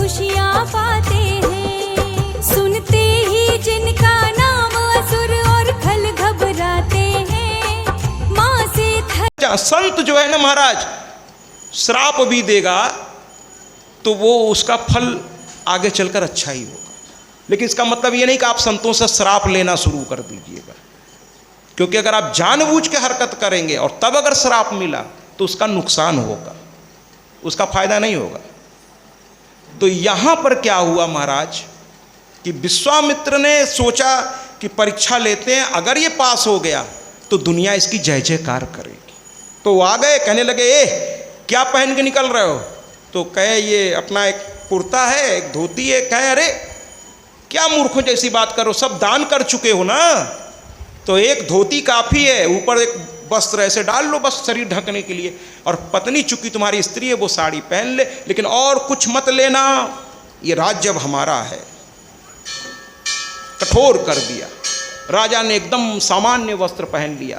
खुशियाँ पाते हैं। सुनते ही जिनका नाम असुर और खल घबराते हैं। माँ से संत जो है ना महाराज, श्राप भी देगा तो वो उसका फल आगे चलकर अच्छा ही होगा। लेकिन इसका मतलब ये नहीं कि आप संतों से श्राप लेना शुरू कर दीजिएगा, क्योंकि अगर आप जानबूझ के हरकत करेंगे और तब अगर श्राप मिला तो उसका नुकसान होगा, उसका फायदा नहीं होगा। तो यहां पर क्या हुआ महाराज कि विश्वामित्र ने सोचा कि परीक्षा लेते हैं, अगर ये पास हो गया तो दुनिया इसकी जय जयकार करेगी। तो वो आ गए, कहने लगे, ए क्या पहन के निकल रहे हो? तो कहे ये अपना एक कुर्ता है, एक धोती है। कहे अरे क्या मूर्खों जैसी बात करो, सब दान कर चुके हो ना, तो एक धोती काफ़ी है, ऊपर एक वस्त्र ऐसे डाल लो बस शरीर ढकने के लिए, और पत्नी चूंकि तुम्हारी स्त्री है वो साड़ी पहन ले, लेकिन और कुछ मत लेना, ये राज्य अब हमारा है। कठोर कर दिया। राजा ने एकदम सामान्य वस्त्र पहन लिया,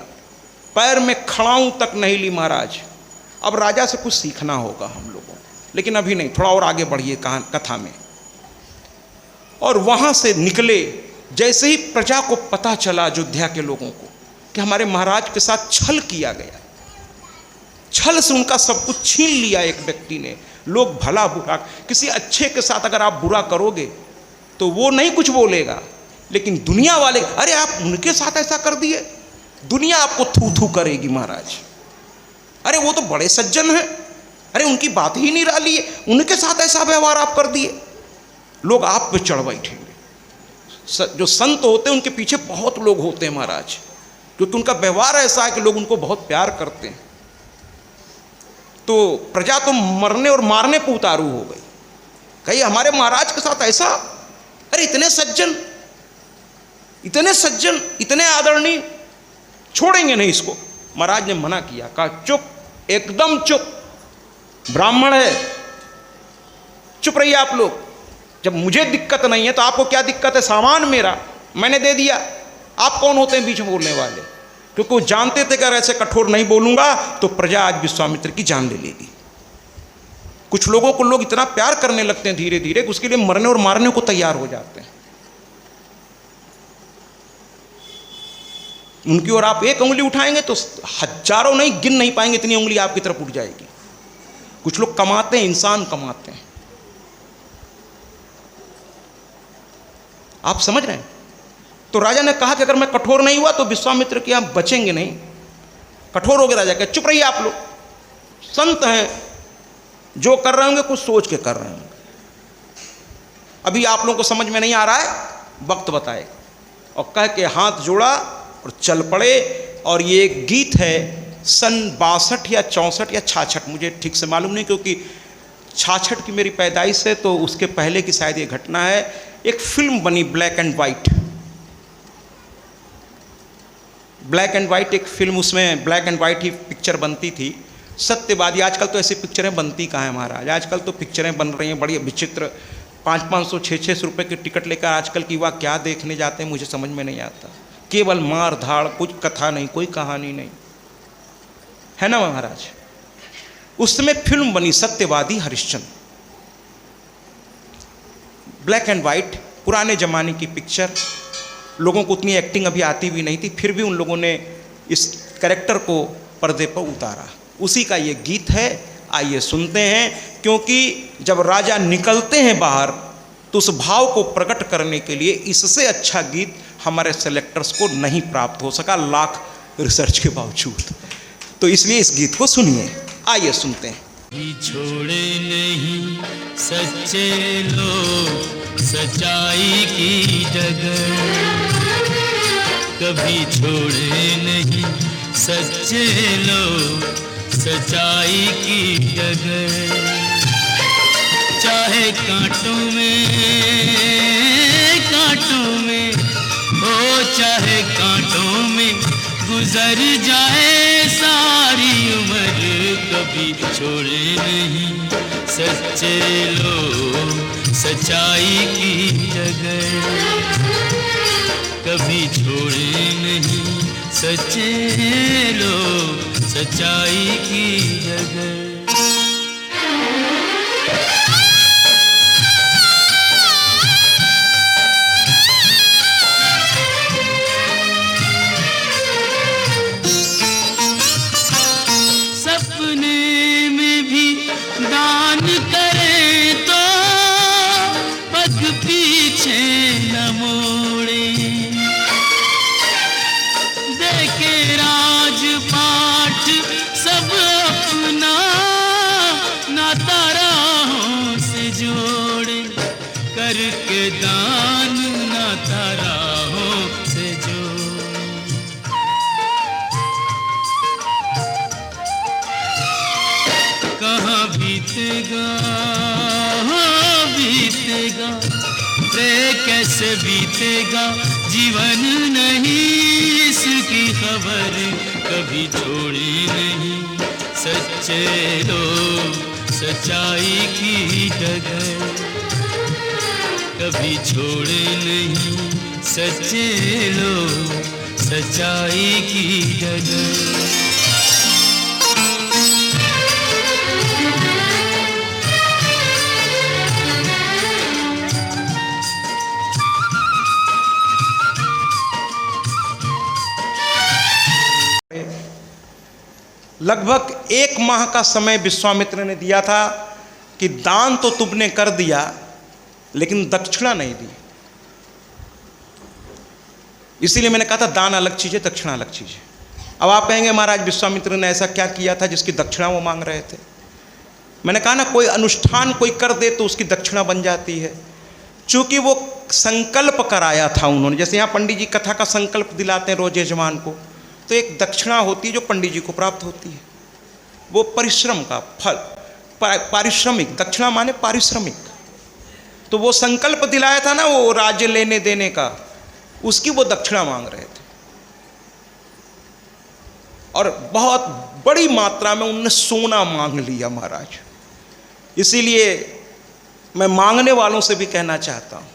पैर में खड़ाऊं तक नहीं ली महाराज। अब राजा से कुछ सीखना होगा हम लोगों को, लेकिन अभी नहीं, थोड़ा और आगे बढ़िए कथा में। और वहां से निकले, जैसे ही प्रजा को पता चला, अयोध्या के लोगों को, कि हमारे महाराज के साथ छल किया गया, छल से उनका सब कुछ छीन लिया एक व्यक्ति ने। लोग भला बुरा, किसी अच्छे के साथ अगर आप बुरा करोगे तो वो नहीं कुछ बोलेगा, लेकिन दुनिया वाले, अरे आप उनके साथ ऐसा कर दिए, दुनिया आपको थू थू करेगी महाराज। अरे वो तो बड़े सज्जन हैं, अरे उनकी बात ही नहीं डाली है, उनके साथ ऐसा व्यवहार आप कर दिए। लोग आप पे चढ़ बैठेंगे। जो संत होते हैं उनके पीछे बहुत लोग होते हैं महाराज, क्योंकि उनका व्यवहार ऐसा है कि लोग उनको बहुत प्यार करते हैं। तो प्रजा तो मरने और मारने पर उतारू हो गई, कही हमारे महाराज के साथ ऐसा, अरे इतने सज्जन, इतने सज्जन, इतने आदरणीय, छोड़ेंगे नहीं इसको। महाराज ने मना किया, कहा चुप, एकदम चुप, ब्राह्मण है, चुप रहिए आप लोग। जब मुझे दिक्कत नहीं है तो आपको क्या दिक्कत है? सामान मेरा, मैंने दे दिया, आप कौन होते हैं बीच में बोलने वाले? क्योंकि वो जानते थे कि अगर ऐसे कठोर नहीं बोलूंगा तो प्रजा आज विश्वामित्र की जान ले लेगी। कुछ लोगों को लोग इतना प्यार करने लगते हैं धीरे धीरे, उसके लिए मरने और मारने को तैयार हो जाते हैं। उनकी ओर आप एक उंगली उठाएंगे तो हजारों नहीं, गिन नहीं पाएंगे इतनी उंगली आपकी तरफ उठ जाएगी। कुछ लोग कमाते हैं, इंसान कमाते हैं, आप समझ रहे हैं? तो राजा ने कहा कि अगर मैं कठोर नहीं हुआ तो विश्वामित्र के यहां बचेंगे नहीं। कठोर हो गए राजा, कहा चुप रहिए आप लोग, संत हैं, जो कर रहे होंगे कुछ सोच के कर रहे होंगे, अभी आप लोगों को समझ में नहीं आ रहा है, वक्त बताएगा। और कह के हाथ जोड़ा और चल पड़े। और ये एक गीत है सन 62 या 64 या 66, मुझे ठीक से मालूम नहीं, क्योंकि 66 की मेरी पैदाइश है, तो उसके पहले की शायद ये घटना है। एक फिल्म बनी black and white, black and white एक फिल्म, उसमें black and white he picture बनती थी, सत्यवादी। आजकल तो ऐसी पिक्चरें बनती कहाँ हैं महाराज, आजकल तो पिक्चरें बन रही हैं बड़ी विचित्र, 500-500 600 रुपये की टिकट लेकर आजकल की युवा क्या देखने जाते हैं मुझे समझ में नहीं आता। केवल मार धाड़, कुछ कथा नहीं, कोई कहानी नहीं, है ना महाराज। उस समय फिल्म बनी सत्यवादी हरिश्चंद्र, ब्लैक एंड वाइट, पुराने ज़माने की पिक्चर। लोगों को उतनी एक्टिंग अभी आती भी नहीं थी, फिर भी उन लोगों ने इस कैरेक्टर को पर्दे पर उतारा। उसी का ये गीत है, आइए सुनते हैं। क्योंकि जब राजा निकलते हैं बाहर तो उस भाव को प्रकट करने के लिए इससे अच्छा गीत हमारे सेलेक्टर्स को नहीं प्राप्त हो सका, लाख रिसर्च के बावजूद। तो इसलिए इस गीत को सुनिए, आइए सुनते हैं। छोड़े नहीं सच्चे लोग सच्चाई की डगर, कभी छोड़े नहीं सच्चे लोग सच्चाई की डगर। चाहे कांटों में हो, चाहे कांटों में गुजर जाए सारी उम्र, कभी छोड़े नहीं सच्चे लोग सच्चाई की डगर, कभी छोड़े नहीं सच्चे लोग सच्चाई की डगर। करके दान नाता राहों से जो। कहाँ बीतेगा बीतेगा रे कैसे बीतेगा जीवन नहीं इसकी खबर कभी छोड़ी नहीं। सच्चे लोग सच्चाई की डगर कभी छोड़े नहीं। सच्चे लोग सच्चाई की डगर। लगभग 1 माह का समय विश्वामित्र ने दिया था कि दान तो तुमने कर दिया लेकिन दक्षिणा नहीं दी। इसीलिए मैंने कहा था दान अलग चीज़ है, दक्षिणा अलग चीज़ है। अब आप कहेंगे महाराज विश्वामित्र ने ऐसा क्या किया था जिसकी दक्षिणा वो मांग रहे थे? मैंने कहा ना, कोई अनुष्ठान कोई कर दे तो उसकी दक्षिणा बन जाती है। चूंकि वो संकल्प कराया था उन्होंने, जैसे यहाँ पंडित जी कथा का संकल्प दिलाते हैं रोज यजमान को, तो एक दक्षिणा होती है जो पंडित जी को प्राप्त होती है। वो परिश्रम का फल, पारिश्रमिक, दक्षिणा माने पारिश्रमिक। तो वो संकल्प दिलाया था ना वो राज्य लेने देने का, उसकी वो दक्षिणा मांग रहे थे। और बहुत बड़ी मात्रा में उन्होंने सोना मांग लिया महाराज। इसीलिए मैं मांगने वालों से भी कहना चाहता हूं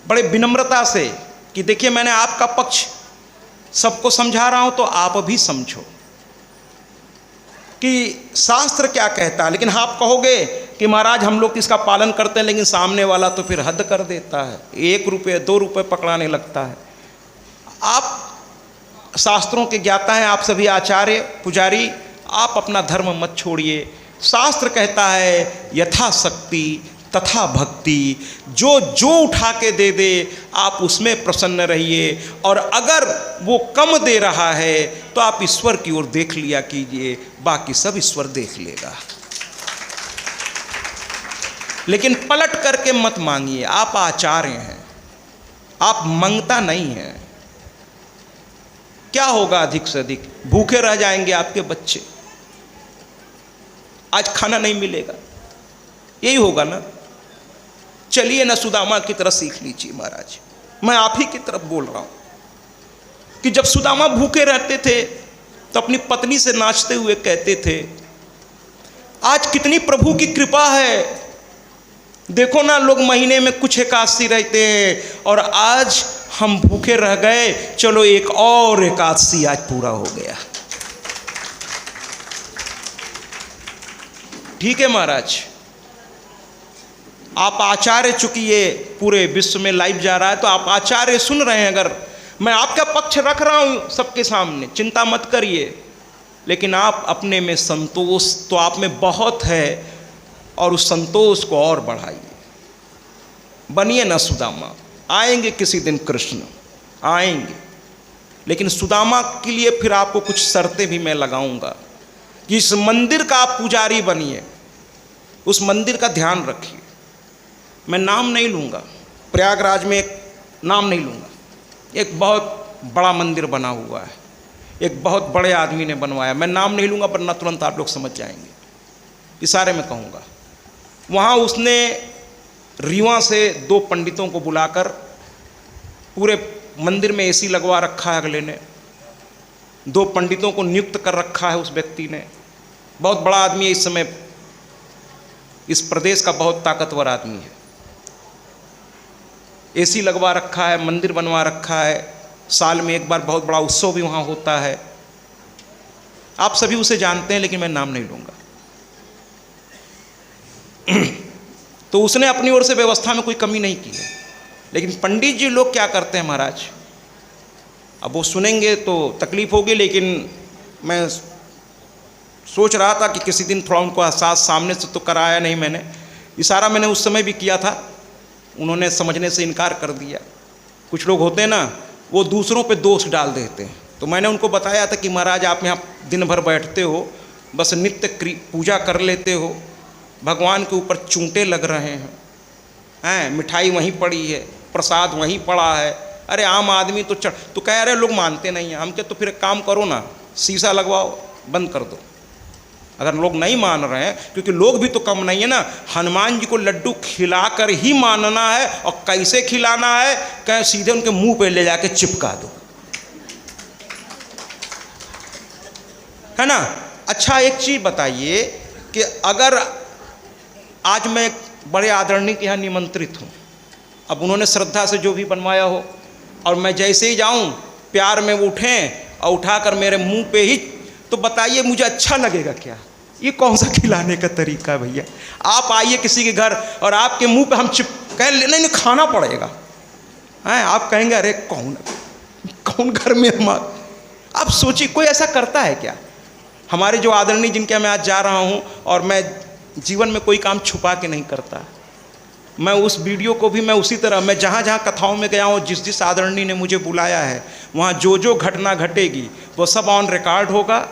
बड़े विनम्रता से कि देखिए, मैंने आपका पक्ष सबको समझा रहा हूं तो आप भी समझो कि शास्त्र क्या कहता है। लेकिन आप कहोगे कि महाराज हम लोग इसका पालन करते हैं, लेकिन सामने वाला तो फिर हद कर देता है, 1 रुपये 2 रुपये पकड़ाने लगता है। आप शास्त्रों के ज्ञाता हैं, आप सभी आचार्य पुजारी, आप अपना धर्म मत छोड़िए। शास्त्र कहता है यथाशक्ति तथा भक्ति, जो जो उठा के दे दे आप उसमें प्रसन्न रहिए। और अगर वो कम दे रहा है तो आप ईश्वर की ओर देख लिया कीजिए, बाकी सब ईश्वर देख लेगा। लेकिन पलट करके मत मांगिए। आप आचार्य हैं, आप मंगता नहीं हैं। क्या होगा? अधिक से अधिक भूखे रह जाएंगे आपके बच्चे, आज खाना नहीं मिलेगा, यही होगा ना। चलिए ना सुदामा की तरह सीख लीजिए महाराज। मैं आप ही की तरफ बोल रहा हूं कि जब सुदामा भूखे रहते थे तो अपनी पत्नी से नाचते हुए कहते थे, आज कितनी प्रभु की कृपा है, देखो ना लोग महीने में कुछ एकादशी रहते हैं और आज हम भूखे रह गए, चलो एक और एकादशी आज पूरा हो गया। ठीक है महाराज, आप आचार्य, चूंकि ये पूरे विश्व में लाइव जा रहा है तो आप आचार्य सुन रहे हैं। अगर मैं आपका पक्ष रख रहा हूं सबके सामने, चिंता मत करिए, लेकिन आप अपने में संतोष तो आप में बहुत है और उस संतोष को और बढ़ाइए। बनिए ना सुदामा। आएंगे किसी दिन कृष्ण, आएंगे, लेकिन सुदामा के लिए फिर आपको कुछ शर्तें भी मैं लगाऊंगा कि इस मंदिर का आप पुजारी बनिए, उस मंदिर का ध्यान रखिए। मैं नाम नहीं लूँगा, प्रयागराज में एक नाम नहीं लूँगा, एक बहुत बड़ा मंदिर बना हुआ है, एक बहुत बड़े आदमी ने बनवाया। मैं नाम नहीं लूँगा वरना तुरंत आप लोग समझ जाएंगे, इशारे में कहूँगा। वहाँ उसने रीवा से 2 पंडितों को बुलाकर पूरे मंदिर में एसी लगवा रखा है। अगले ने 2 पंडितों को नियुक्त कर रखा है उस व्यक्ति ने। बहुत बड़ा आदमी है, इस समय इस प्रदेश का बहुत ताकतवर आदमी है। एसी लगवा रखा है, मंदिर बनवा रखा है, साल में एक बार बहुत बड़ा उत्सव भी वहाँ होता है। आप सभी उसे जानते हैं, लेकिन मैं नाम नहीं लूँगा। तो उसने अपनी ओर से व्यवस्था में कोई कमी नहीं की है। लेकिन पंडित जी लोग क्या करते हैं महाराज, अब वो सुनेंगे तो तकलीफ होगी, लेकिन मैं सोच रहा था कि किसी दिन थोड़ा उनको एहसास, सामने से तो कराया नहीं मैंने, इशारा मैंने उस समय भी किया था, उन्होंने समझने से इनकार कर दिया। कुछ लोग होते हैं ना, वो दूसरों पे दोष डाल देते हैं। तो मैंने उनको बताया था कि महाराज आप यहाँ दिन भर बैठते हो, बस नित्य पूजा कर लेते हो, भगवान के ऊपर चूंटे लग रहे हैं, हैं, मिठाई वहीं पड़ी है, प्रसाद वहीं पड़ा है। अरे आम आदमी तो तो कह रहे लोग मानते नहीं हैं। हम क्या, तो फिर एक काम करो ना, शीशा लगवाओ, बंद कर दो। अगर लोग नहीं मान रहे हैं, क्योंकि लोग भी तो कम नहीं है ना, हनुमान जी को लड्डू खिलाकर ही मानना है। और कैसे खिलाना है, कहें सीधे उनके मुंह पे ले जाके चिपका दो, है ना। अच्छा एक चीज़ बताइए कि अगर आज मैं बड़े आदरणीय के यहाँ निमंत्रित हूँ, अब उन्होंने श्रद्धा से जो भी बनवाया हो, और मैं जैसे ही जाऊँ प्यार में वो उठें और उठाकर मेरे मुंह पे ही, तो बताइए मुझे अच्छा लगेगा क्या? ये कौन सा खिलाने का तरीका है भैया? आप आइए किसी के घर और आपके मुंह पे हम कह नहीं खाना पड़ेगा, हैं? आप कहेंगे अरे कौन घर में हम। आप सोचिए कोई ऐसा करता है क्या? हमारे जो आदरणीय जिनके मैं आज जा रहा हूँ, और मैं जीवन में कोई काम छुपा के नहीं करता। मैं उस वीडियो को भी मैं उसी तरह, मैं जहाँ जहाँ कथाओं में गया हूँ, जिस जिस आदरणीय ने मुझे बुलाया है, वहाँ जो जो घटना घटेगी वो सब ऑन रिकॉर्ड होगा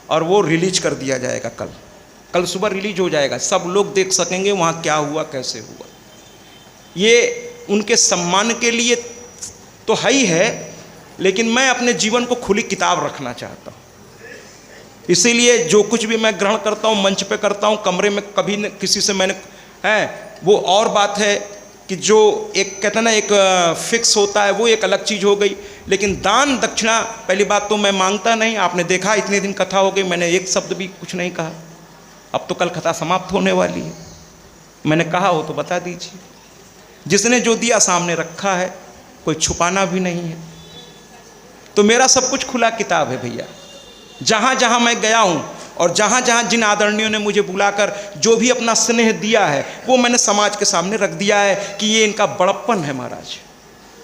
और वो रिलीज कर दिया जाएगा। कल सुबह रिलीज हो जाएगा, सब लोग देख सकेंगे वहाँ क्या हुआ, कैसे हुआ। ये उनके सम्मान के लिए तो है ही है, लेकिन मैं अपने जीवन को खुली किताब रखना चाहता हूँ। इसीलिए जो कुछ भी मैं ग्रहण करता हूँ, मंच पे करता हूँ, कमरे में कभी किसी से मैंने है, वो और बात है कि जो एक कहते हैं ना एक फिक्स होता है, वो एक अलग चीज़ हो गई। लेकिन दान दक्षिणा पहली बात तो मैं मांगता नहीं। आपने देखा इतने दिन कथा हो गई, मैंने एक शब्द भी कुछ नहीं कहा। अब तो कल कथा समाप्त होने वाली है, मैंने कहा हो तो बता दीजिए। जिसने जो दिया सामने रखा है, कोई छुपाना भी नहीं है। तो मेरा सब कुछ खुला किताब है भैया। जहाँ जहाँ मैं गया हूँ और जहाँ जहाँ जिन आदरणीयों ने मुझे बुलाकर जो भी अपना स्नेह दिया है, वो मैंने समाज के सामने रख दिया है कि ये इनका बड़प्पन है महाराज।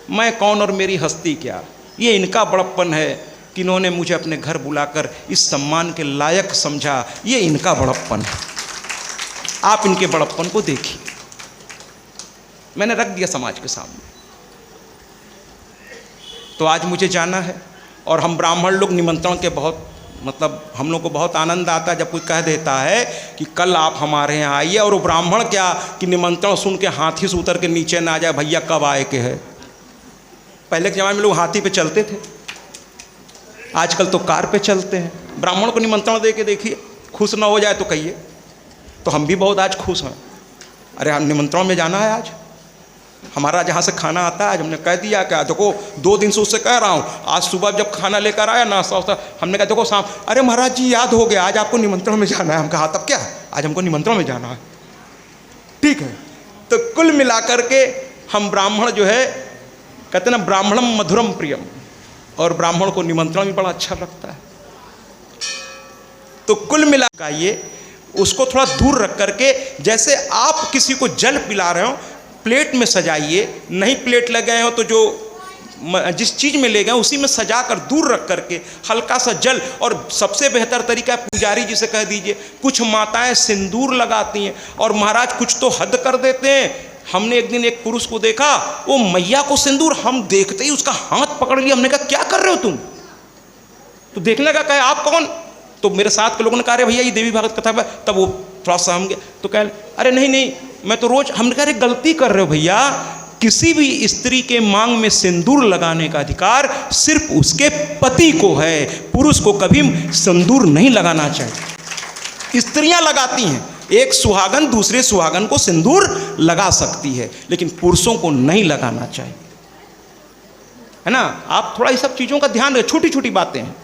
मैं कौन और मेरी हस्ती क्या, ये इनका बड़प्पन है कि इन्होंने मुझे अपने घर बुलाकर इस सम्मान के लायक समझा। ये इनका बड़प्पन है। आप इनके बड़प्पन को देखिए, मैंने रख दिया समाज के सामने। तो आज मुझे जाना है, और हम ब्राह्मण लोग निमंत्रण के बहुत मतलब हम लोग को बहुत आनंद आता है जब कोई कह देता है कि कल आप हमारे यहाँ आइए, और वो ब्राह्मण क्या कि निमंत्रण सुन के हाथी से उतर के नीचे ना आ जाए, भैया कब आए के है। पहले के ज़माने में लोग हाथी पे चलते थे, आजकल तो कार पे चलते हैं। ब्राह्मण को निमंत्रण दे के देखिए, खुश ना हो जाए तो कहिए। तो हम भी बहुत आज खुश हैं। अरे हम निमंत्रण में जाना है आज, हमारा जहाँ से खाना आता है। आज हमने कह दिया क्या, देखो 2 दिन से उससे कह रहा हूँ, आज सुबह जब खाना लेकर आया नाश्ता वास्ता, हमने कहा देखो शाम, अरे महाराज जी याद हो गया आज आपको निमंत्रण में जाना है। हम कहा तब क्या, आज हमको निमंत्रण में जाना है, ठीक है। तो कुल मिलाकर के हम ब्राह्मण जो है कहते ना ब्राह्मणम मधुरम प्रियम, और ब्राह्मण को निमंत्रण भी बड़ा अच्छा लगता है। तो कुल मिलाकर ये उसको थोड़ा दूर रख करके, जैसे आप किसी को जल पिला रहे हो, प्लेट में सजाइए। नहीं प्लेट ले गए हो तो जो जिस चीज़ में ले गए उसी में सजा कर दूर रख करके हल्का सा जल। और सबसे बेहतर तरीका है पुजारी जी से कह दीजिए। कुछ माताएं सिंदूर लगाती हैं और महाराज कुछ तो हद कर देते हैं। हमने एक दिन एक पुरुष को देखा, वो मैया को सिंदूर, हम देखते ही उसका हाथ पकड़ लिया। हमने कहा क्या कर रहे हो तुम? तो देखने का कहे आप कौन? तो मेरे साथ के लोगों ने कहा अरे भैया ये देवी भागवत कथा है। तब वो थोड़ा सा हम गए तो कह अरे नहीं मैं तो रोज। हमने कहा अरे गलती कर रहे हो भैया, किसी भी स्त्री के मांग में सिंदूर लगाने का अधिकार सिर्फ उसके पति को है। पुरुष को कभी सिंदूर नहीं लगाना चाहिए। स्त्रियां लगाती हैं, एक सुहागन दूसरे सुहागन को सिंदूर लगा सकती है, लेकिन पुरुषों को नहीं लगाना चाहिए, है ना। आप थोड़ा ये सब चीज़ों का ध्यान रखें, छोटी छोटी बातें हैं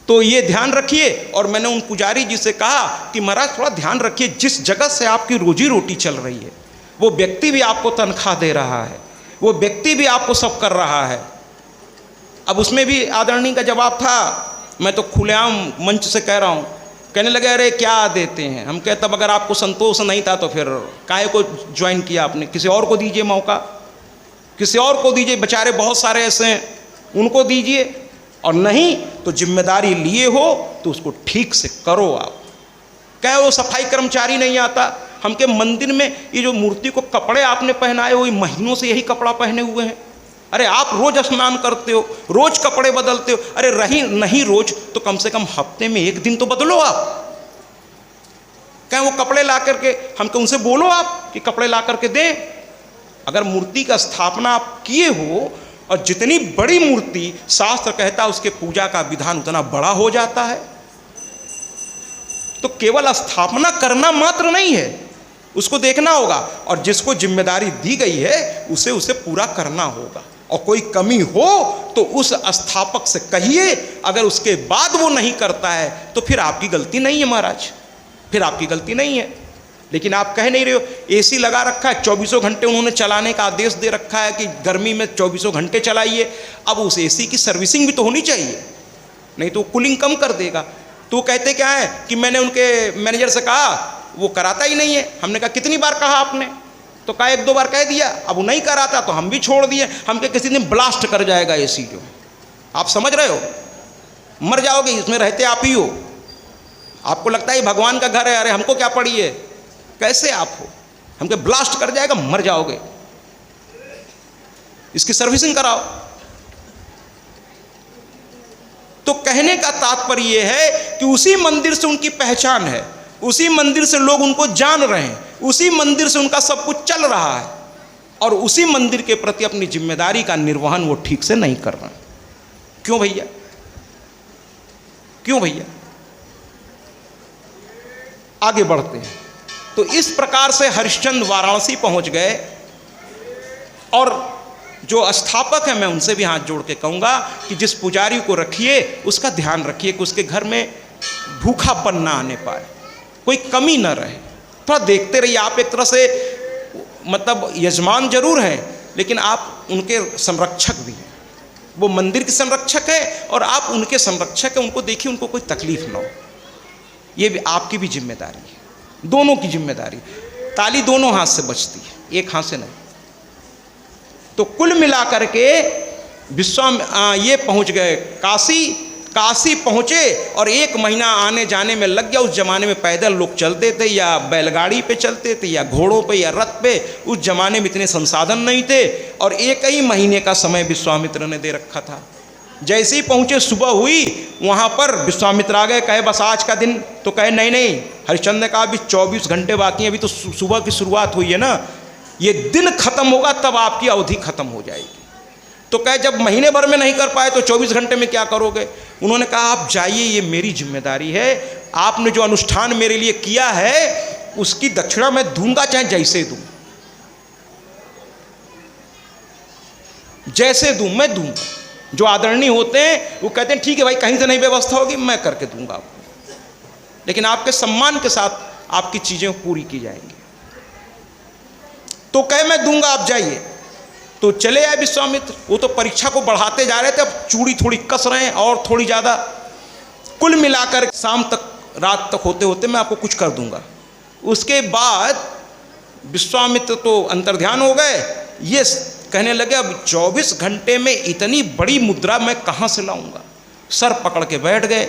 तो ये ध्यान रखिए। और मैंने उन पुजारी जी से कहा कि महाराज थोड़ा ध्यान रखिए, जिस जगह से आपकी रोजी रोटी चल रही है वो व्यक्ति भी आपको तनख्वाह दे रहा है, वो व्यक्ति भी आपको सब कर रहा है। अब उसमें भी आदरणीय का जवाब था, मैं तो खुलेआम मंच से कह रहा हूँ। कहने लगे अरे क्या देते हैं। हम कहते तब अगर आपको संतोष नहीं था तो फिर काहे को ज्वाइन किया आपने? किसी और को दीजिए मौका, किसी और को दीजिए, बेचारे बहुत सारे ऐसे हैं, उनको दीजिए। और नहीं तो जिम्मेदारी लिए हो तो उसको ठीक से करो। आप कहे वो सफाई कर्मचारी नहीं आता, हमके मंदिर में ये जो मूर्ति को कपड़े आपने पहनाए हो, महीनों से यही कपड़ा पहने हुए हैं। अरे आप रोज स्नान करते हो, रोज कपड़े बदलते हो। अरे रही नहीं रोज तो कम से कम हफ्ते में 1 दिन तो बदलो आप। कहें वो कपड़े ला करके, हम कहें उनसे बोलो आप कि कपड़े ला करके दें। अगर मूर्ति का स्थापना आप किए हो और जितनी बड़ी मूर्ति शास्त्र कहता है उसके पूजा का विधान उतना बड़ा हो जाता है। तो केवल स्थापना करना मात्र नहीं है, उसको देखना होगा और जिसको जिम्मेदारी दी गई है उसे पूरा करना होगा। और कोई कमी हो तो उस स्थापक से कहिए, अगर उसके बाद वो नहीं करता है तो फिर आपकी गलती नहीं है महाराज, फिर आपकी गलती नहीं है। लेकिन आप कह नहीं रहे हो, एसी लगा रखा है, 24 घंटे उन्होंने चलाने का आदेश दे रखा है कि गर्मी में 24 घंटे चलाइए। अब उस एसी की सर्विसिंग भी तो होनी चाहिए, नहीं तो कूलिंग कम कर देगा। तो कहते क्या है कि मैंने उनके मैनेजर से कहा, वो कराता ही नहीं है। हमने कहा कितनी बार कहा आपने? तो कहा 1-2 बार कह दिया, अब वो नहीं कराता तो हम भी छोड़ दिए। हम के किसी दिन ब्लास्ट कर जाएगा एसी जो, आप समझ रहे हो, मर जाओगे, इसमें रहते आप ही हो। आपको लगता है भगवान का घर है, अरे हमको क्या पड़ी है, कैसे आप हो, हमके ब्लास्ट कर जाएगा, मर जाओगे, इसकी सर्विसिंग कराओ। तो कहने का तात्पर्य यह है कि उसी मंदिर से उनकी पहचान है, उसी मंदिर से लोग उनको जान रहे हैं, उसी मंदिर से उनका सब कुछ चल रहा है, और उसी मंदिर के प्रति अपनी जिम्मेदारी का निर्वहन वो ठीक से नहीं कर रहे। क्यों भैया, क्यों भैया? आगे बढ़ते हैं। तो इस प्रकार से हरिश्चंद्र वाराणसी पहुंच गए, और जो स्थापक है मैं उनसे भी हाथ जोड़ के कहूँगा कि जिस पुजारी को रखिए उसका ध्यान रखिए कि उसके घर में भूखापन ना आने पाए, कोई कमी ना रहे। थोड़ा देखते रहिए। आप एक तरह से मतलब यजमान जरूर हैं, लेकिन आप उनके संरक्षक भी हैं। वो मंदिर के संरक्षक है और आप उनके संरक्षक हैं। उनको देखिए, उनको कोई तकलीफ ना हो, ये भी आपकी भी जिम्मेदारी है, दोनों की जिम्मेदारी। ताली दोनों हाथ से बजती है, एक हाथ से नहीं। तो कुल मिलाकर के ये पहुंच गए काशी पहुंचे, और 1 महीना आने जाने में लग गया। उस जमाने में पैदल लोग चलते थे, या बैलगाड़ी पे चलते थे, या घोड़ों पे, या रथ पे। उस जमाने में इतने संसाधन नहीं थे, और 1 ही महीने का समय विश्वामित्र ने दे रखा था। जैसे ही पहुंचे, सुबह हुई, वहां पर विश्वामित्र आ गए। कहे बस आज का दिन, तो कहे नहीं नहीं। हरिश्चंद्र ने कहा अभी 24 घंटे बाकी हैं, अभी तो सुबह की शुरुआत हुई है ना, ये दिन खत्म होगा तब आपकी अवधि खत्म हो जाएगी। तो कहे जब महीने भर में नहीं कर पाए तो 24 घंटे में क्या करोगे? उन्होंने कहा आप जाइए, ये मेरी जिम्मेदारी है, आपने जो अनुष्ठान मेरे लिए किया है उसकी दक्षिणा मैं दूंगा, चाहे जैसे दूं, जैसे दूं मैं दूंगा। जो आदरणीय होते हैं वो कहते हैं ठीक है भाई, कहीं से नहीं व्यवस्था होगी मैं करके दूंगा आपको, लेकिन आपके सम्मान के साथ आपकी चीजें पूरी की जाएंगी। तो कहे मैं दूंगा, आप जाइए। तो चले आए विश्वामित्र। वो तो परीक्षा को बढ़ाते जा रहे थे, अब चूड़ी थोड़ी कस रहे हैं और थोड़ी ज़्यादा। कुल मिलाकर शाम तक, रात तक होते होते मैं आपको कुछ कर दूंगा। उसके बाद विश्वामित्र तो अंतर्ध्यान हो गए। ये कहने लगे अब 24 घंटे में इतनी बड़ी मुद्रा मैं कहाँ से लाऊंगा। सर पकड़ के बैठ गए।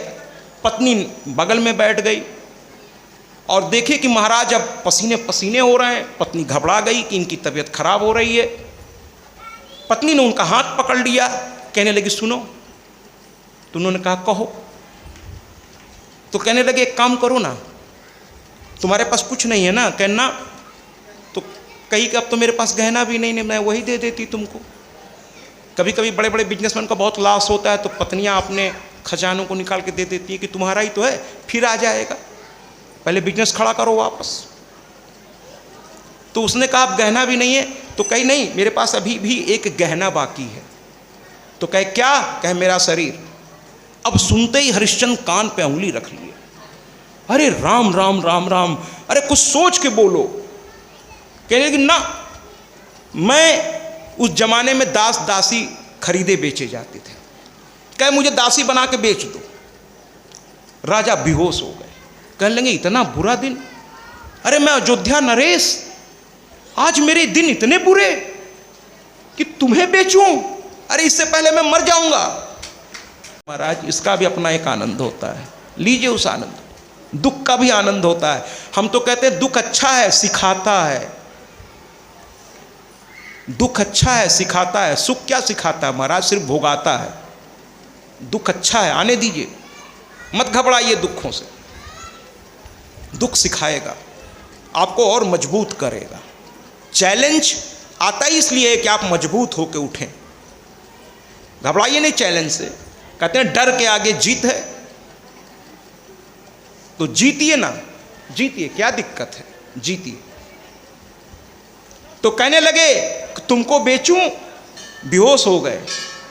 पत्नी बगल में बैठ गई और देखिए कि महाराज अब पसीने पसीने हो रहे हैं। पत्नी घबरा गई कि इनकी तबीयत खराब हो रही है। पत्नी ने उनका हाथ पकड़ लिया, कहने लगी सुनो। तो उन्होंने कहा कहो। तो कहने लगे एक काम करो ना, तुम्हारे पास कुछ नहीं है ना? कहना तो कही कि अब तो मेरे पास गहना भी नहीं, मैं वही दे देती तुमको। कभी कभी बड़े बड़े बिजनेसमैन का बहुत लॉस होता है तो पत्नियां अपने खजानों को निकाल के दे देती है कि तुम्हारा ही तो है, फिर आ जाएगा, पहले बिजनेस खड़ा करो वापस। तो उसने कहा अब गहना भी नहीं है। तो कही नहीं, मेरे पास अभी भी एक गहना बाकी है। तो कहे क्या? कहे मेरा शरीर। अब सुनते ही हरिश्चंद्र कान पे उंगली रख लिए। अरे राम राम राम राम, अरे कुछ सोच के बोलो। कहने लगी ना, मैं उस जमाने में दास दासी खरीदे बेचे जाते थे, कहे मुझे दासी बना के बेच दो। राजा बेहोश हो गए। कहने लगे इतना बुरा दिन? अरे मैं अयोध्या नरेश, आज मेरे दिन इतने बुरे कि तुम्हें बेचूं? अरे इससे पहले मैं मर जाऊंगा। महाराज इसका भी अपना एक आनंद होता है, लीजिए उस आनंद। दुख का भी आनंद होता है। हम तो कहते हैं दुख अच्छा है, सिखाता है। दुख अच्छा है, सिखाता है। सुख क्या सिखाता है महाराज? सिर्फ भोगाता है। दुख अच्छा है, आने दीजिए, मत घबराइए दुखों से। दुख सिखाएगा, आपको और मजबूत करेगा। चैलेंज आता ही इसलिए है कि आप मजबूत होकर उठें। घबराइए नहीं चैलेंज से। कहते हैं डर के आगे जीत है, तो जीतिए ना, जीतिए, क्या दिक्कत है, जीतिए। तो कहने लगे कि तुमको बेचूं, बेहोश हो गए,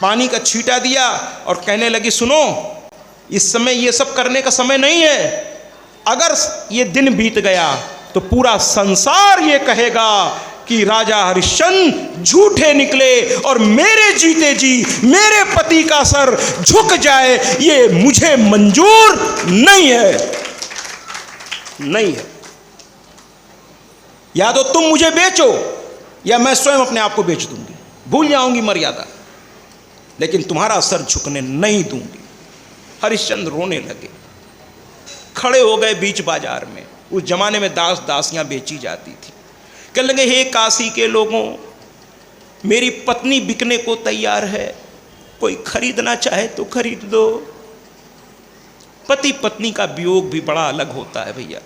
पानी का छींटा दिया और कहने लगी सुनो, इस समय ये सब करने का समय नहीं है। अगर ये दिन बीत गया तो पूरा संसार ये कहेगा कि राजा हरिश्चंद्र झूठे निकले और मेरे जीते जी मेरे पति का सर झुक जाए, ये मुझे मंजूर नहीं है, नहीं है। या तो तुम मुझे बेचो या मैं स्वयं अपने आप को बेच दूंगी, भूल जाऊंगी मर्यादा, लेकिन तुम्हारा सर झुकने नहीं दूंगी। हरिश्चंद्र रोने लगे, खड़े हो गए बीच बाजार में। उस जमाने में दास दासियां बेची जाती थी। कहने लगे हे काशी के लोगों, मेरी पत्नी बिकने को तैयार है, कोई खरीदना चाहे तो खरीद दो। पति पत्नी का वियोग भी बड़ा अलग होता है भैया,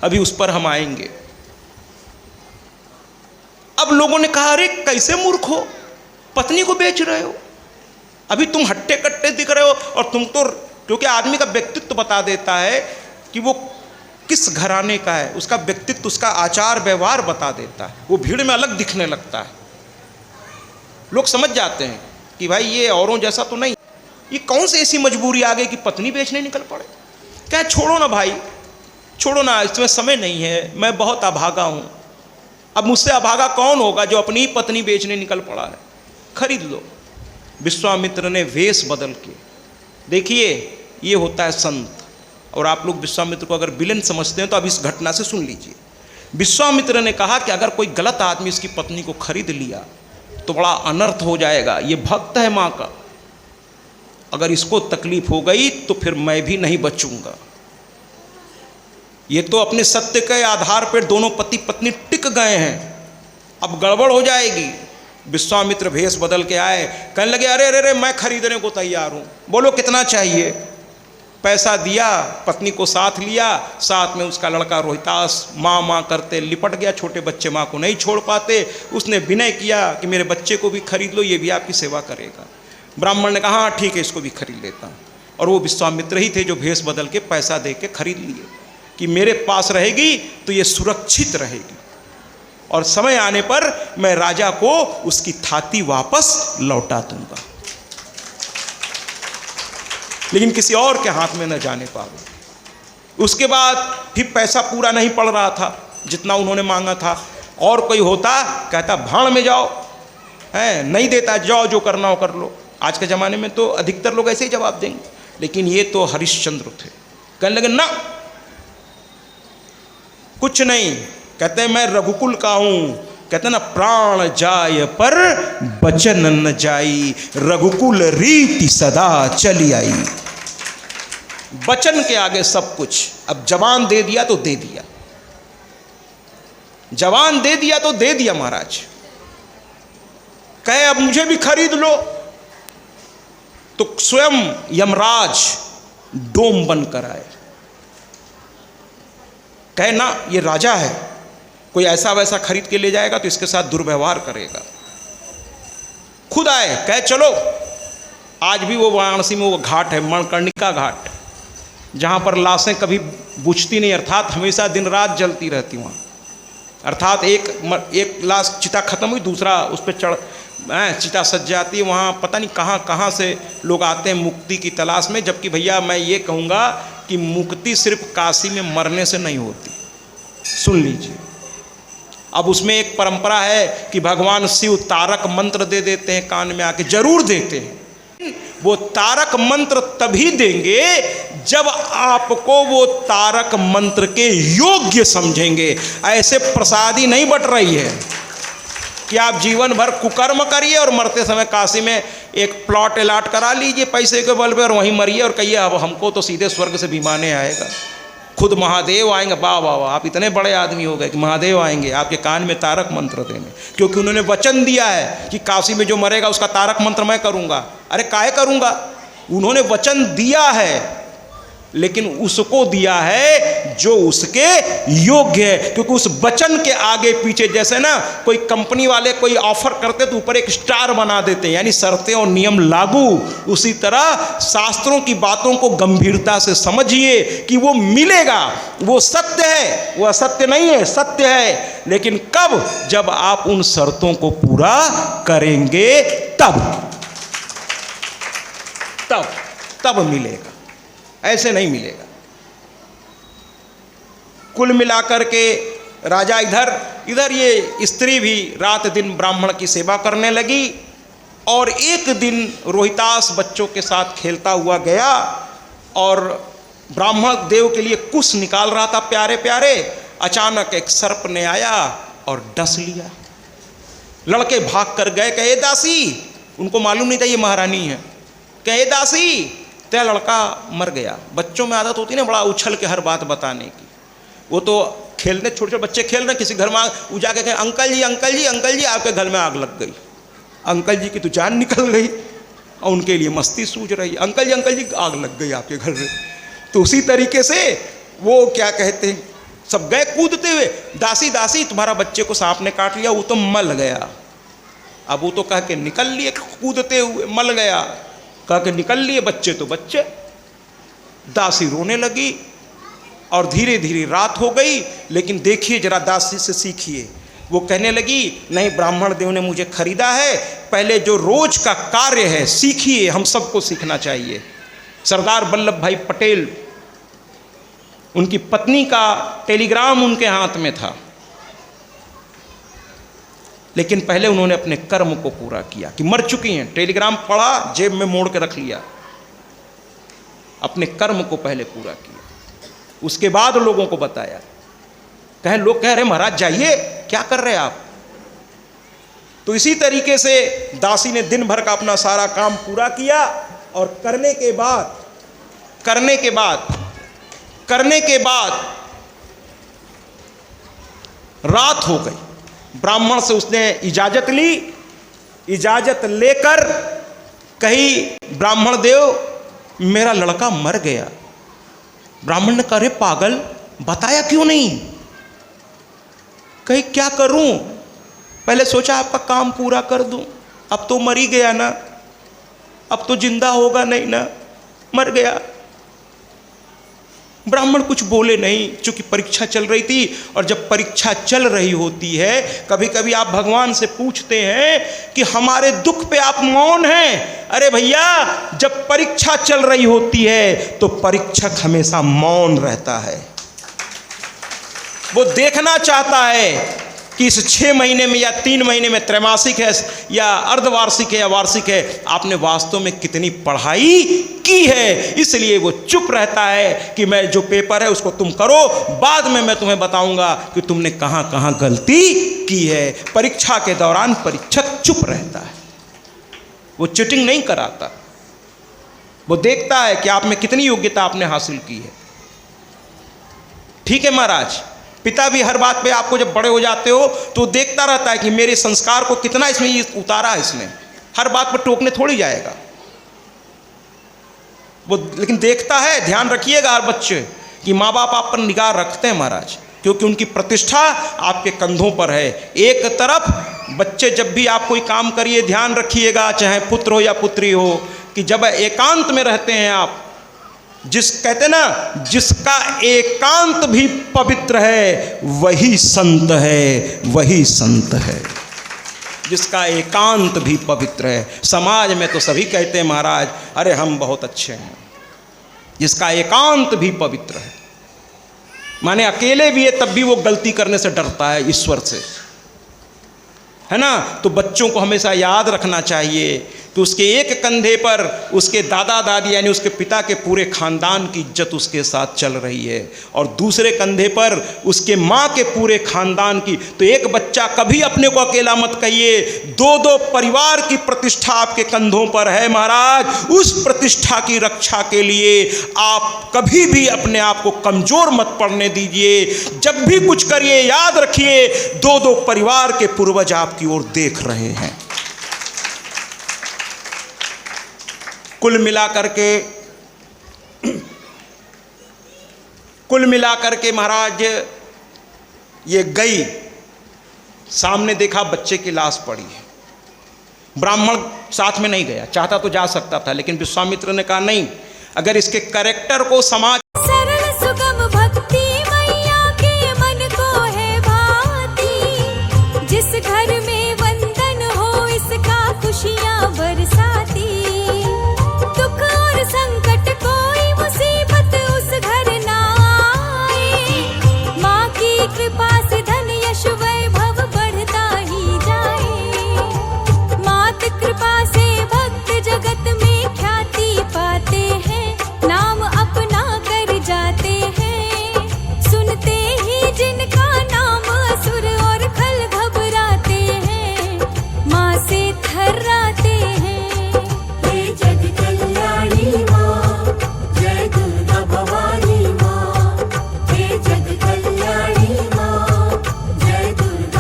अभी उस पर हम आएंगे। अब लोगों ने कहा अरे कैसे मूर्ख हो, पत्नी को बेच रहे हो, अभी तुम हट्टे कट्टे दिख रहे हो। और तुम तो, क्योंकि आदमी का व्यक्तित्व बता देता है कि वो किस घराने का है, उसका व्यक्तित्व, उसका आचार व्यवहार बता देता है, वो भीड़ में अलग दिखने लगता है। लोग समझ जाते हैं कि भाई ये औरों जैसा तो नहीं। ये कौन सी ऐसी मजबूरी आ गई कि पत्नी बेचने निकल पड़े। क्या छोड़ो ना भाई, छोड़ो ना, इसमें समय नहीं है, मैं बहुत अभागा हूँ। अब मुझसे अभागा कौन होगा जो अपनी ही पत्नी बेचने निकल पड़ा है, खरीद लो। विश्वामित्र ने वेश बदल के, देखिए ये होता है संत। और आप लोग विश्वामित्र को अगर विलेन समझते हैं तो अब इस घटना से सुन लीजिए। विश्वामित्र ने कहा कि अगर कोई गलत आदमी इसकी पत्नी को खरीद लिया तो बड़ा अनर्थ हो जाएगा, ये भक्त है माँ का, अगर इसको तकलीफ हो गई तो फिर मैं भी नहीं बचूंगा। ये तो अपने सत्य के आधार पर दोनों पति पत्नी टिक गए हैं, अब गड़बड़ हो जाएगी। विश्वामित्र भेष बदल के आए, कहने लगे अरे अरे अरे मैं खरीदने को तैयार हूँ, बोलो कितना चाहिए। पैसा दिया, पत्नी को साथ लिया, साथ में उसका लड़का रोहितास माँ माँ करते लिपट गया। छोटे बच्चे माँ को नहीं छोड़ पाते, उसने विनय किया कि मेरे बच्चे को भी खरीद लो, ये भी आपकी सेवा करेगा। ब्राह्मण ने कहा हाँ ठीक है, इसको भी खरीद लेता हूँ। और वो विश्वामित्र ही थे जो भेष बदल के पैसा दे के खरीद लिए कि मेरे पास रहेगी तो ये सुरक्षित रहेगी, और समय आने पर मैं राजा को उसकी थाती वापस लौटा दूंगा, लेकिन किसी और के हाथ में न जाने पावे। उसके बाद फिर पैसा पूरा नहीं पड़ रहा था जितना उन्होंने मांगा था। और कोई होता कहता भाड़ में जाओ, है नहीं देता, जाओ जो करना हो कर लो। आज के ज़माने में तो अधिकतर लोग ऐसे ही जवाब देंगे, लेकिन ये तो हरिश्चंद्र थे। कहने लगे ना कुछ नहीं, कहते मैं रघुकुल का हूँ। कहते ना प्राण जाय पर बचन न जाई, रघुकुल रीति सदा चली आई। बचन के आगे सब कुछ। अब जवान दे दिया तो दे दिया, जवान दे दिया तो दे दिया महाराज। कहे अब मुझे भी खरीद लो, तो स्वयं यमराज डोम बनकर आए। कहे ना ये राजा है, कोई ऐसा वैसा खरीद के ले जाएगा तो इसके साथ दुर्व्यवहार करेगा। खुद आए, कहे चलो। आज भी वो वाराणसी में वो घाट है, मणिकर्णिका घाट, जहाँ पर लाशें कभी बुझती नहीं, अर्थात हमेशा दिन रात जलती रहती वहाँ। अर्थात एक लाश चिता खत्म हुई, दूसरा उस पर चढ़ चिता सज जाती है। वहाँ पता नहीं कहाँ कहाँ से लोग आते हैं मुक्ति की तलाश में। जबकि भैया मैं ये कहूँगा कि मुक्ति सिर्फ काशी में मरने से नहीं होती। सुन लीजिए, अब उसमें एक परंपरा है कि भगवान शिव तारक मंत्र दे देते हैं कान में आके, जरूर देते हैं। वो तारक मंत्र तभी देंगे जब आपको वो तारक मंत्र के योग्य समझेंगे। ऐसे प्रसादी नहीं बट रही है कि आप जीवन भर कुकर्म करिए और मरते समय काशी में एक प्लॉट अलाट करा लीजिए पैसे के बल पे और वहीं मरिए और कहिए अब हमको तो सीधे स्वर्ग से विमाने आएगा, खुद महादेव आएंगे। वाह वाह वाह, आप इतने बड़े आदमी हो गए कि महादेव आएंगे आपके कान में तारक मंत्र देने, क्योंकि उन्होंने वचन दिया है कि काशी में जो मरेगा उसका तारक मंत्र मैं करूँगा। अरे काहे करूँगा, उन्होंने वचन दिया है लेकिन उसको दिया है जो उसके योग्य है, क्योंकि उस वचन के आगे पीछे, जैसे ना कोई कंपनी वाले कोई ऑफर करते तो ऊपर एक स्टार बना देते हैं, यानी शर्तें और नियम लागू। उसी तरह शास्त्रों की बातों को गंभीरता से समझिए कि वो मिलेगा, वो सत्य है, वो असत्य नहीं है, सत्य है। लेकिन कब? जब आप उन शर्तों को पूरा करेंगे तब मिलेगा, ऐसे नहीं मिलेगा। कुल मिलाकर के राजा इधर ये स्त्री भी रात दिन ब्राह्मण की सेवा करने लगी। और एक दिन रोहितास बच्चों के साथ खेलता हुआ गया और ब्राह्मण देव के लिए कुश निकाल रहा था प्यारे प्यारे। अचानक एक सर्प ने आया और डस लिया। लड़के भाग कर गए, कहे दासी, उनको मालूम नहीं था ये महारानी है, कहे दासी, त्या लड़का मर गया। बच्चों में आदत होती है ना बड़ा उछल के हर बात बताने की। वो तो खेलने, छोटे छोटे बच्चे खेल रहे, किसी घर में वो जाके कहे अंकल जी अंकल जी अंकल जी आपके घर में आग लग गई। अंकल जी की तो जान निकल गई और उनके लिए मस्ती सूझ रही, अंकल जी आग लग गई आपके घर में। तो उसी तरीके से वो क्या कहते हैं, सब गए कूदते हुए, दासी दासी तुम्हारा बच्चे को सांप ने काट लिया, वो तो मल गया। अब वो तो कह के निकल लिए कूदते हुए, मल गया कह के निकल लिए, बच्चे तो बच्चे। दासी रोने लगी और धीरे धीरे रात हो गई। लेकिन देखिए जरा, दासी से सीखिए। वो कहने लगी, नहीं ब्राह्मण देव ने मुझे खरीदा है, पहले जो रोज का कार्य है सीखिए, हम सबको सीखना चाहिए। सरदार वल्लभ भाई पटेल, उनकी पत्नी का टेलीग्राम उनके हाथ में था, लेकिन पहले उन्होंने अपने कर्म को पूरा किया कि मर चुकी हैं। टेलीग्राम पढ़ा, जेब में मोड़ के रख लिया, अपने कर्म को पहले पूरा किया, उसके बाद लोगों को बताया। लोग कह रहे महाराज जाइए, क्या कर रहे आप? तो इसी तरीके से दासी ने दिन भर का अपना सारा काम पूरा किया और करने के बाद रात हो गई। ब्राह्मण से उसने इजाजत ली। इजाजत लेकर कही, ब्राह्मण देव मेरा लड़का मर गया। ब्राह्मण ने कहा, अरे पागल, बताया क्यों नहीं? कही क्या करूं, पहले सोचा आपका काम पूरा कर दूं, अब तो मर ही गया ना, अब तो जिंदा होगा नहीं ना, मर गया। ब्राह्मण कुछ बोले नहीं, चूंकि परीक्षा चल रही थी। और जब परीक्षा चल रही होती है, कभी कभी आप भगवान से पूछते हैं कि हमारे दुख पे आप मौन हैं। अरे भैया, जब परीक्षा चल रही होती है तो परीक्षक हमेशा मौन रहता है। वो देखना चाहता है कि इस 6 महीने में या 3 महीने में, त्रैमासिक है या अर्धवार्षिक है या वार्षिक है, आपने वास्तव में कितनी पढ़ाई की है। इसलिए वो चुप रहता है कि मैं जो पेपर है उसको तुम करो, बाद में मैं तुम्हें बताऊंगा कि तुमने कहाँ कहाँ गलती की है। परीक्षा के दौरान परीक्षक चुप रहता है, वो चीटिंग नहीं कराता। वो देखता है कि आप में कितनी योग्यता आपने हासिल की है। ठीक है महाराज, पिता भी हर बात पे आपको जब बड़े हो जाते हो तो देखता रहता है कि मेरे संस्कार को कितना इसमें उतारा है इसने, हर बात पर टोकने थोड़ी जाएगा वो, लेकिन देखता है। ध्यान रखिएगा हर बच्चे कि माँ बाप आप पर निगाह रखते हैं महाराज, क्योंकि उनकी प्रतिष्ठा आपके कंधों पर है। एक तरफ बच्चे जब भी आप कोई काम करिए, ध्यान रखिएगा, चाहे पुत्र हो या पुत्री हो, कि जब एकांत में रहते हैं आप, कहते ना, जिसका एकांत भी पवित्र है वही संत है, वही संत है, जिसका एकांत भी पवित्र है। समाज में तो सभी कहते हैं महाराज अरे हम बहुत अच्छे हैं, जिसका एकांत भी पवित्र है, माने अकेले भी है तब भी वो गलती करने से डरता है ईश्वर से, है ना। तो बच्चों को हमेशा याद रखना चाहिए कि उसके एक कंधे पर उसके दादा दादी यानी उसके पिता के पूरे खानदान की इज्जत उसके साथ चल रही है, और दूसरे कंधे पर उसके माँ के पूरे खानदान की। तो एक बच्चा कभी अपने को अकेला मत कहिए, 2-2 परिवार की प्रतिष्ठा आपके कंधों पर है महाराज। उस प्रतिष्ठा की रक्षा के लिए आप कभी भी अपने आप को कमजोर मत पड़ने दीजिए। जब भी कुछ करिए याद रखिए 2-2 परिवार के पूर्वज आपकी ओर देख रहे हैं। कुल मिलाकर के कुल मिलाकर के महाराज ये गई, सामने देखा बच्चे की लाश पड़ी है। ब्राह्मण साथ में नहीं गया, चाहता तो जा सकता था, लेकिन विश्वामित्र ने कहा नहीं, अगर इसके कैरेक्टर को समाज सरल सुगम भक्ति मैया के मन को है भाती, जिस घर में